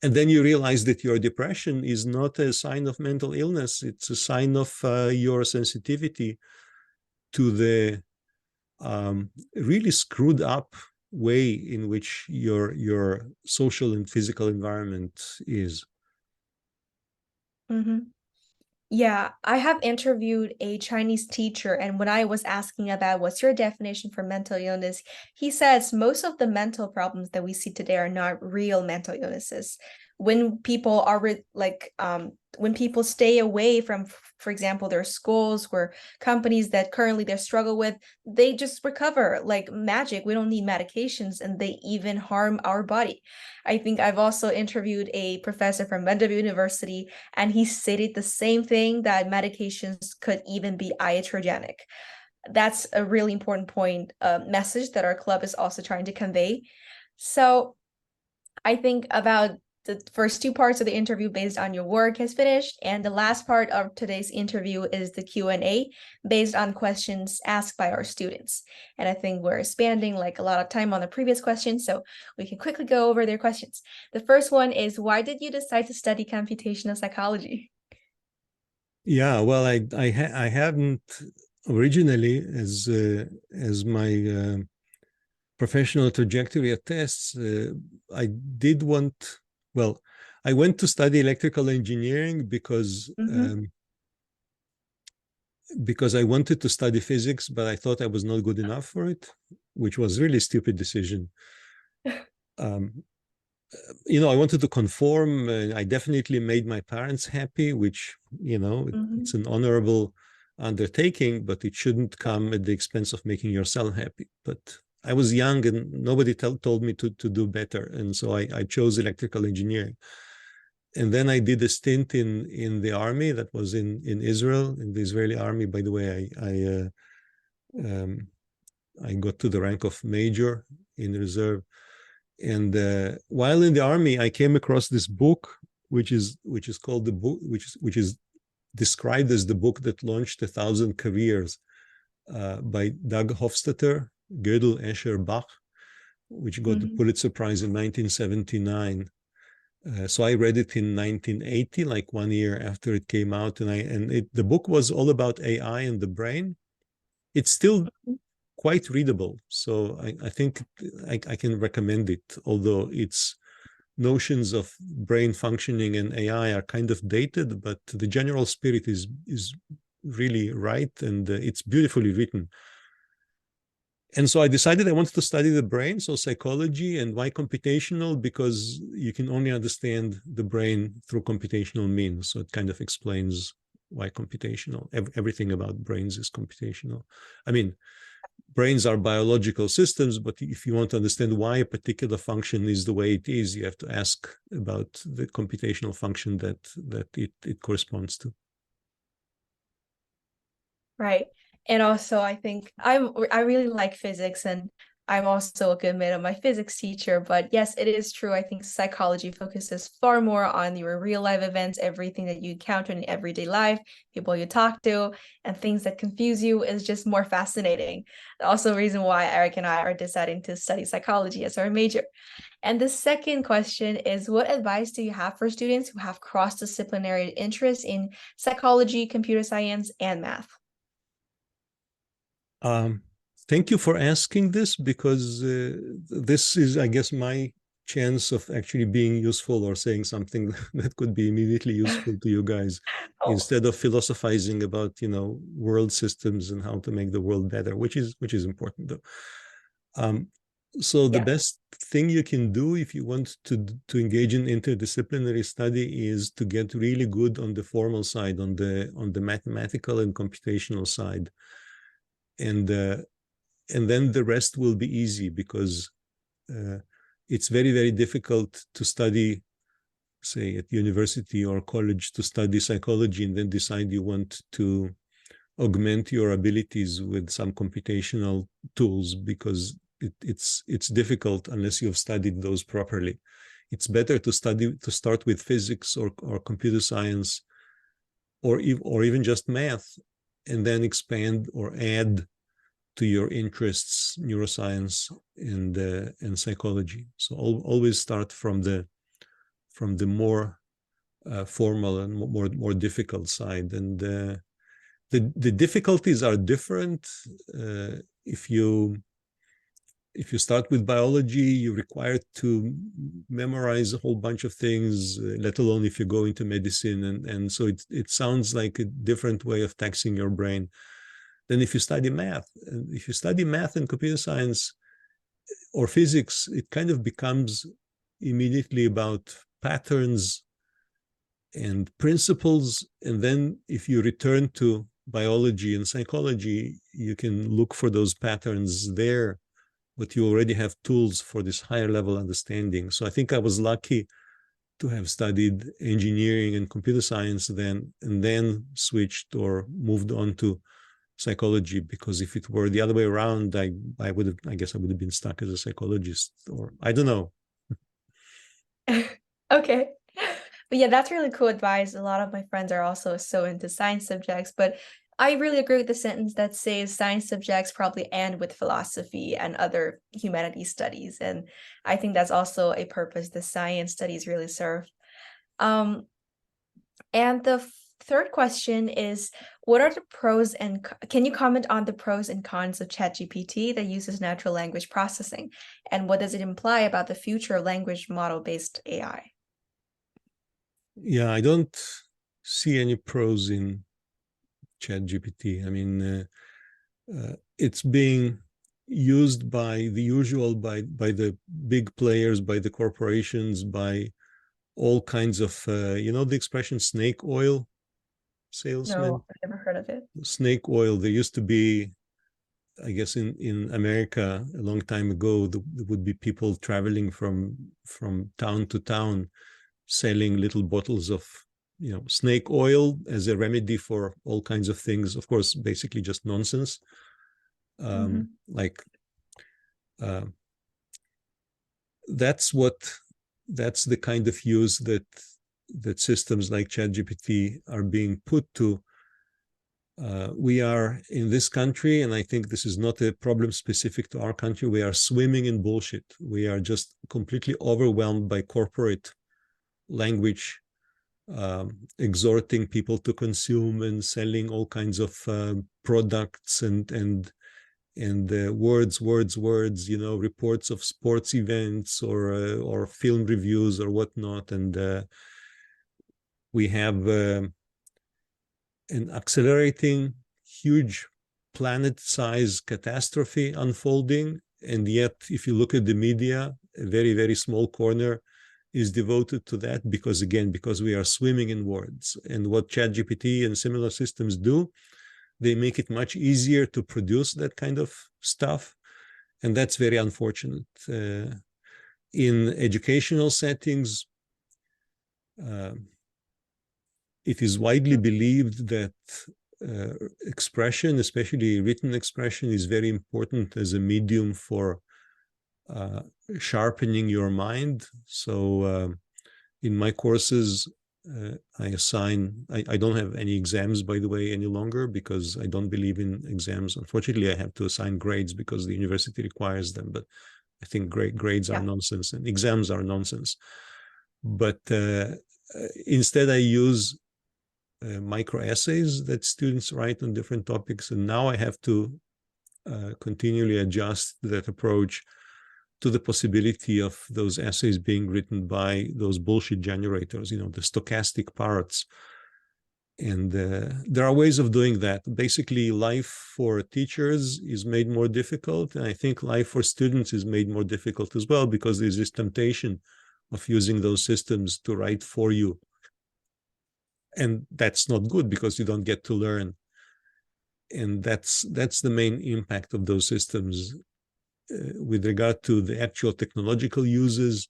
And then you realize that your depression is not a sign of mental illness. It's a sign of your sensitivity to the really screwed up way in which your social and physical environment is. Yeah, I have interviewed a Chinese teacher, and when I was asking about what's your definition for mental illness, he says most of the mental problems that we see today are not real mental illnesses. When people are when people stay away from, for example, their schools or companies that currently they struggle with, they just recover like magic. We don't need medications, and they even harm our body. I think I've also interviewed a professor from Mendip University, and he stated the same thing, that medications could even be iatrogenic. That's a really important point, message that our club is also trying to convey. So I think about the first two parts of the interview based on your work has finished, and the last part of today's interview is the Q&A based on questions asked by our students. And I think we're spending like a lot of time on the previous questions, so we can quickly go over their questions. The first one is, why did you decide to study computational psychology? Yeah, well, I hadn't originally, as my professional trajectory attests, I did want, well, I went to study electrical engineering because I wanted to study physics, but I thought I was not good enough for it, which was really a stupid decision. I wanted to conform. I definitely made my parents happy, which, it's an honorable undertaking, but it shouldn't come at the expense of making yourself happy. But I was young and nobody told me to do better. And so I chose electrical engineering. And then I did a stint in the army that was in Israel, in the Israeli army. By the way, I got to the rank of major in reserve. And while in the army, I came across this book, which is called the book, which is described as the book that launched 1,000 careers, by Doug Hofstadter, Gödel, Escher, Bach, which got the Pulitzer Prize in 1979. So I read it in 1980, like 1 year after it came out, and the book was all about AI and the brain. It's still quite readable, so I think I can recommend it, although its notions of brain functioning and AI are kind of dated, but the general spirit is really right, and it's beautifully written. And so I decided I wanted to study the brain, so psychology. And why computational? Because you can only understand the brain through computational means. So it kind of explains why computational. Everything about brains is computational. I mean, brains are biological systems, but if you want to understand why a particular function is the way it is, you have to ask about the computational function that it corresponds to. Right. And also, I think I really like physics, and I'm also a good mate of my physics teacher, but yes, it is true. I think psychology focuses far more on your real life events, everything that you encounter in everyday life, people you talk to, and things that confuse you is just more fascinating. Also, a reason why Eric and I are deciding to study psychology as our major. And the second question is, what advice do you have for students who have cross-disciplinary interests in psychology, computer science, and math? Thank you for asking this, because this is, I guess, my chance of actually being useful or saying something that could be immediately useful to you guys, Oh, instead of philosophizing about, world systems and how to make the world better, which is important though. So the yeah. best thing you can do if you want to engage in interdisciplinary study is to get really good on the formal side, on the mathematical and computational side, and then the rest will be easy, because it's very, very difficult to study, say, at university or college, to study psychology and then decide you want to augment your abilities with some computational tools, because it's difficult unless you've studied those properly. It's better to start with physics or computer science, or even just math, and then expand or add to your interests, neuroscience and psychology. So always start from the more formal and more difficult side. And the difficulties are different. If you start with biology, you're required to memorize a whole bunch of things, let alone if you go into medicine. And so it sounds like a different way of taxing your brain than if you study math. And if you study math and computer science or physics, it kind of becomes immediately about patterns and principles. And then if you return to biology and psychology, you can look for those patterns there, but you already have tools for this higher level understanding. So I think I was lucky to have studied engineering and computer science then, and then switched or moved on to psychology, because if it were the other way around, I guess I would have been stuck as a psychologist, or I don't know. Okay. But yeah, that's really cool advice. A lot of my friends are also so into science subjects, but I really agree with the sentence that says science subjects probably end with philosophy and other humanities studies. And I think that's also a purpose the science studies really serve. Um, and the third question is, what are the pros and can you comment on the pros and cons of ChatGPT that uses natural language processing? And what does it imply about the future of language model-based AI? Yeah, I don't see any pros in ChatGPT. I mean, it's being used by the big players, by the corporations, by all kinds of, the expression snake oil salesman. No, I've never heard of it. Snake oil. There used to be, I guess, in America a long time ago, there would be people traveling from town to town, selling little bottles of snake oil as a remedy for all kinds of things. Of course, basically just nonsense. Like that's the kind of use that systems like ChatGPT are being put to. We are in this country, and I think this is not a problem specific to our country, we are swimming in bullshit. We are just completely overwhelmed by corporate language, exhorting people to consume and selling all kinds of products and words, reports of sports events or film reviews or whatnot. And we have an accelerating, huge planet-sized catastrophe unfolding. And yet, if you look at the media, a very, very small corner is devoted to that, because we are swimming in words. And what ChatGPT and similar systems do, they make it much easier to produce that kind of stuff. And that's very unfortunate. In educational settings, it is widely believed that expression, especially written expression, is very important as a medium for sharpening your mind. So in my courses, I don't have any exams, by the way, any longer, because I don't believe in exams. Unfortunately, I have to assign grades because the university requires them, but I think grades are nonsense and exams are nonsense. But instead, I use micro essays that students write on different topics. And now I have to continually adjust that approach to the possibility of those essays being written by those bullshit generators, the stochastic parrots. And there are ways of doing that. Basically, life for teachers is made more difficult. And I think life for students is made more difficult as well, because there's this temptation of using those systems to write for you. And that's not good, because you don't get to learn. And that's the main impact of those systems. With regard to the actual technological uses,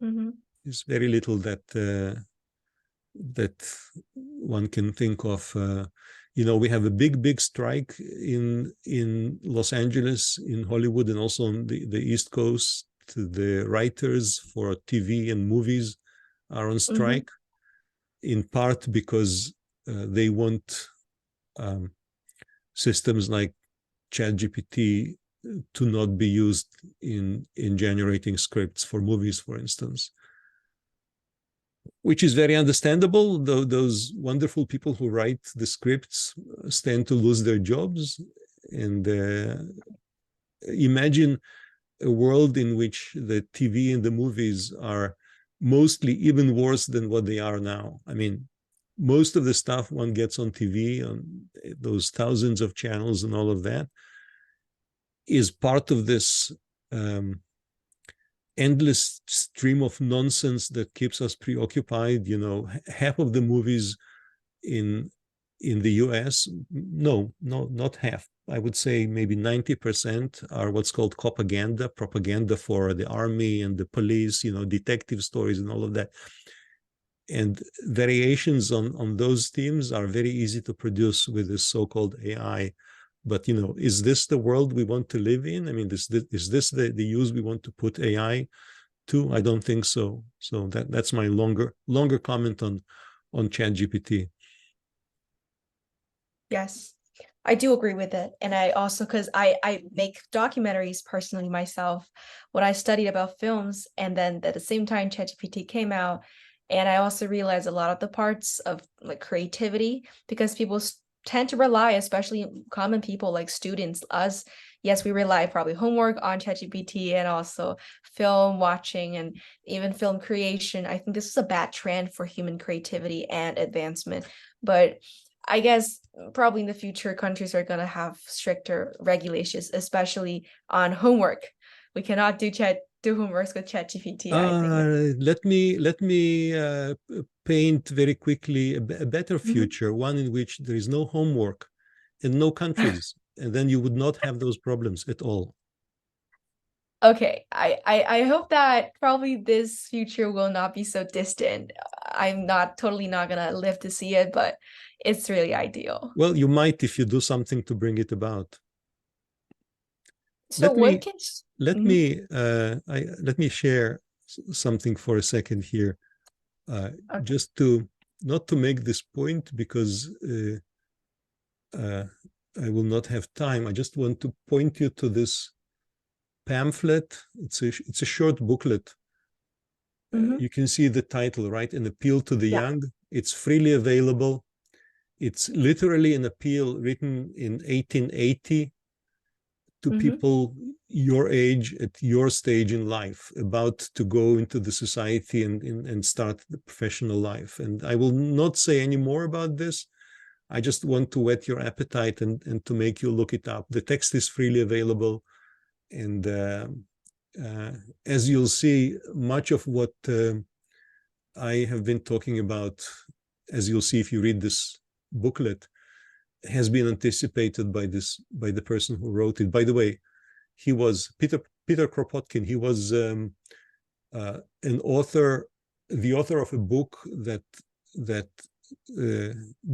there's very little that one can think of. We have a big strike in Los Angeles, in Hollywood, and also on the East Coast. The writers for TV and movies are on strike, in part because they want systems like ChatGPT to not be used in generating scripts for movies, for instance, which is very understandable. Though those wonderful people who write the scripts stand to lose their jobs. And imagine a world in which the TV and the movies are mostly even worse than what they are now. I mean, most of the stuff one gets on TV, on those thousands of channels and all of that, is part of this endless stream of nonsense that keeps us preoccupied. Half of the movies in the US, no, not half, I would say maybe 90% are what's called propaganda for the army and the police, detective stories and all of that. And variations on those themes are very easy to produce with this so-called AI. But, is this the world we want to live in? I mean, is this the use we want to put AI to? I don't think so. So that's my longer comment on ChatGPT. Yes, I do agree with it. And I also, because I make documentaries personally myself, when I studied about films, and then at the same time ChatGPT came out, and I also realized a lot of the parts of like creativity, because people tend to rely, especially common people like students, us, yes, we rely probably homework on ChatGPT, and also film watching and even film creation. I think this is a bad trend for human creativity and advancement. But I guess probably in the future, countries are going to have stricter regulations, especially on homework. We cannot do homeworks with ChatGPT, I think. Let me paint very quickly a better future, one in which there is no homework and no countries, and then you would not have those problems at all. Okay, I hope that probably this future will not be so distant. I'm totally not gonna live to see it, but it's really ideal. Well, you might if you do something to bring it about. So let me share something for a second here, okay. just to not to make this point, because I will not have time. I just want to point you to this pamphlet. It's a short booklet. You can see the title, right? An Appeal to the Young. It's freely available. It's literally an appeal written in 1880 to people your age, at your stage in life, about to go into the society and start the professional life. And I will not say any more about this. I just want to whet your appetite and to make you look it up. The text is freely available. And as you'll see, much of what I have been talking about, as you'll see if you read this booklet, has been anticipated by the person who wrote it. By the way, he was Peter Kropotkin. He was an author, the author of a book that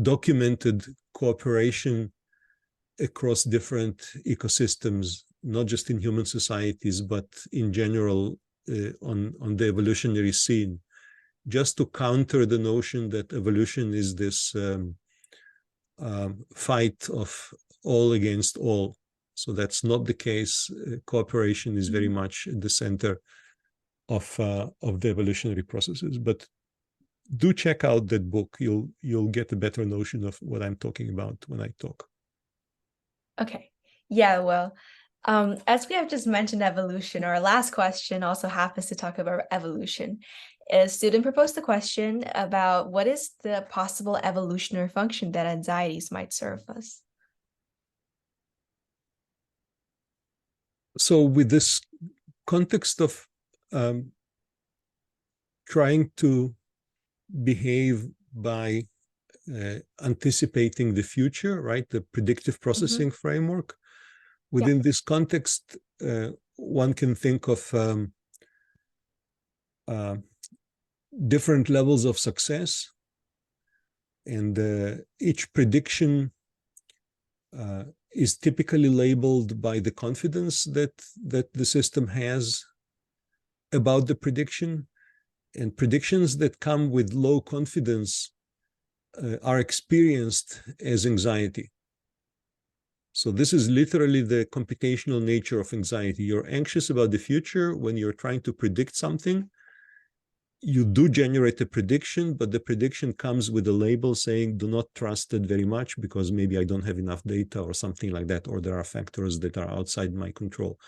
documented cooperation across different ecosystems not just in human societies, but in general on the evolutionary scene, just to counter the notion that evolution is this fight of all against all. So that's not the case. Cooperation is very much at the center of the evolutionary processes. But do check out that book. You'll get a better notion of what I'm talking about when I talk. Okay. Yeah, well, as we have just mentioned evolution, our last question also happens to talk about evolution. A student proposed the question about what is the possible evolutionary function that anxieties might serve us? So with this context of trying to behave by anticipating the future, right? The predictive processing framework. Within this context, one can think of different levels of success, and each prediction is typically labeled by the confidence that the system has about the prediction. And predictions that come with low confidence are experienced as anxiety. So this is literally the computational nature of anxiety. You're anxious about the future when you're trying to predict something. You do generate a prediction, but the prediction comes with a label saying, do not trust it very much because maybe I don't have enough data or something like that, or there are factors that are outside my control.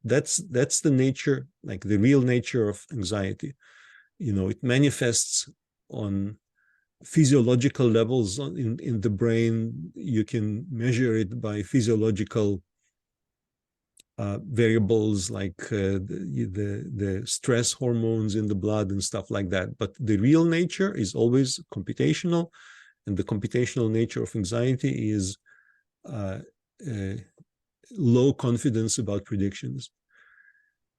That's the nature, like the real nature of anxiety. It manifests on physiological levels in the brain. You can measure it by physiological variables like the stress hormones in the blood and stuff like that. But the real nature is always computational, and the computational nature of anxiety is low confidence about predictions.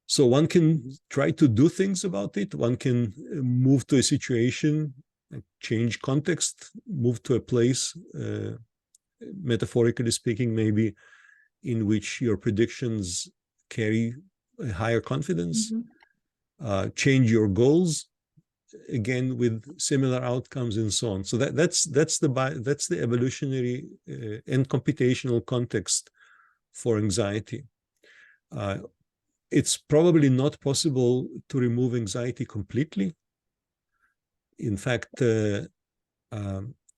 So one can try to do things about it. One can move to a situation, change context, move to a place, metaphorically speaking, maybe, in which your predictions carry a higher confidence, change your goals, again, with similar outcomes and so on. So that's the evolutionary and computational context for anxiety. It's probably not possible to remove anxiety completely. In fact,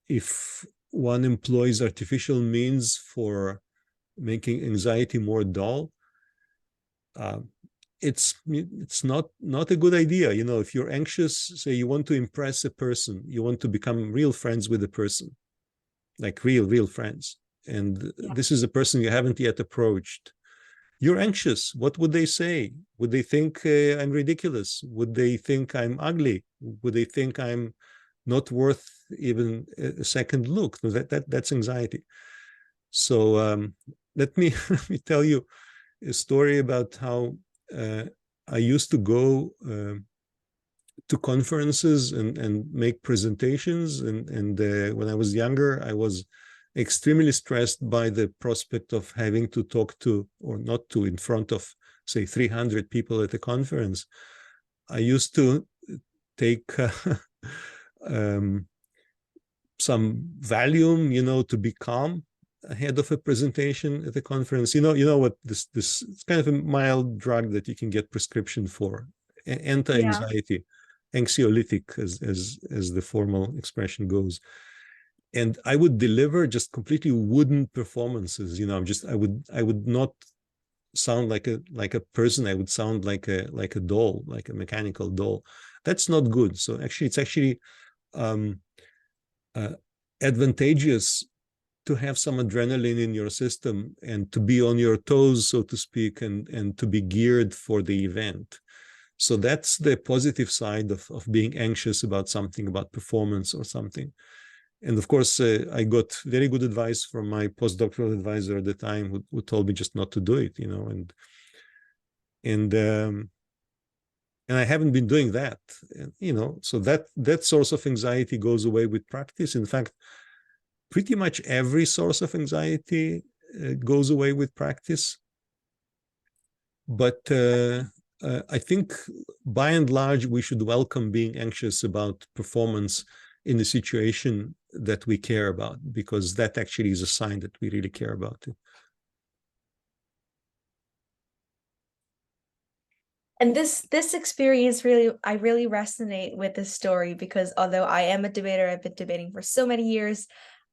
if one employs artificial means for making anxiety more dull, it's not a good idea. If you're anxious, say you want to impress a person, you want to become real friends with a person, like real friends, and this is a person you haven't yet approached. You're anxious. What would they say? Would they think I'm ridiculous? Would they think I'm ugly? Would they think I'm not worth even a second look? That's anxiety. So let me tell you a story about how I used to go to conferences and make presentations. And when I was younger, I was extremely stressed by the prospect of having to talk to, or not to, in front of, say, 300 people at a conference. I used to take some Valium, to be calm ahead of a presentation at a conference. You know what, this it's kind of a mild drug that you can get prescription for, anti-anxiety, anxiolytic, as the formal expression goes. And I would deliver just completely wooden performances. I would not sound like a person. I would sound like a doll, like a mechanical doll. That's not good. So it's actually advantageous to have some adrenaline in your system and to be on your toes, so to speak, and to be geared for the event. So that's the positive side of being anxious about something, about performance or something. And of course, I got very good advice from my postdoctoral advisor at the time, who told me just not to do it, and I haven't been doing that, so that source of anxiety goes away with practice. In fact, pretty much every source of anxiety goes away with practice. But I think by and large, we should welcome being anxious about performance in the situation that we care about, because that actually is a sign that we really care about it. And this experience I really resonate with this story, because although I am a debater, I've been debating for so many years,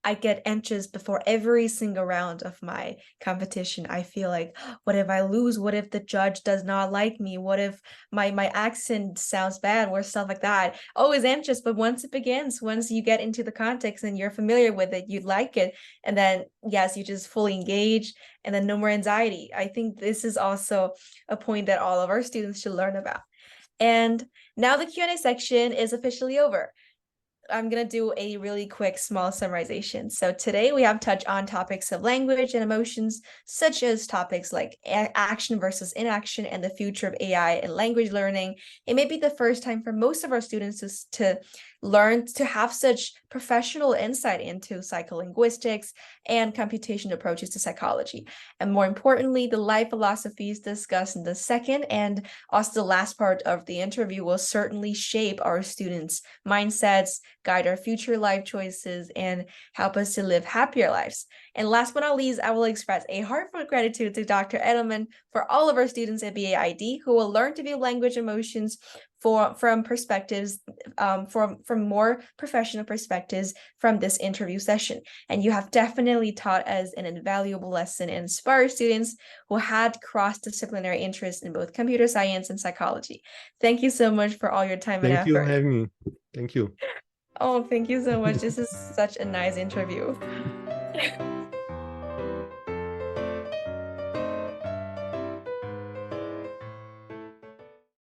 I get anxious before every single round of my competition. I feel like, what if I lose? What if the judge does not like me? What if my accent sounds bad or stuff like that? Always anxious, but once it begins, once you get into the context and you're familiar with it, you like it, and then yes, you just fully engage, and then no more anxiety. I think this is also a point that all of our students should learn about. And now the Q&A section is officially over. I'm going to do a really quick small summarization. So today we have touched on topics of language and emotions, such as topics like action versus inaction and the future of AI and language learning. It may be the first time for most of our students to learn to have such professional insight into psycholinguistics and computation approaches to psychology. And more importantly, the life philosophies discussed in the second and also the last part of the interview will certainly shape our students' mindsets, guide our future life choices, and help us to live happier lives. And last but not least, I will express a heartfelt gratitude to Dr. Edelman for all of our students at BAID who will learn to view language emotions from perspectives, from more professional perspectives from this interview session. And you have definitely taught us an invaluable lesson and inspired students who had cross-disciplinary interests in both computer science and psychology. Thank you so much for all your time and effort. Thank you for having me. Thank you. Oh, thank you so much. This is such a nice interview.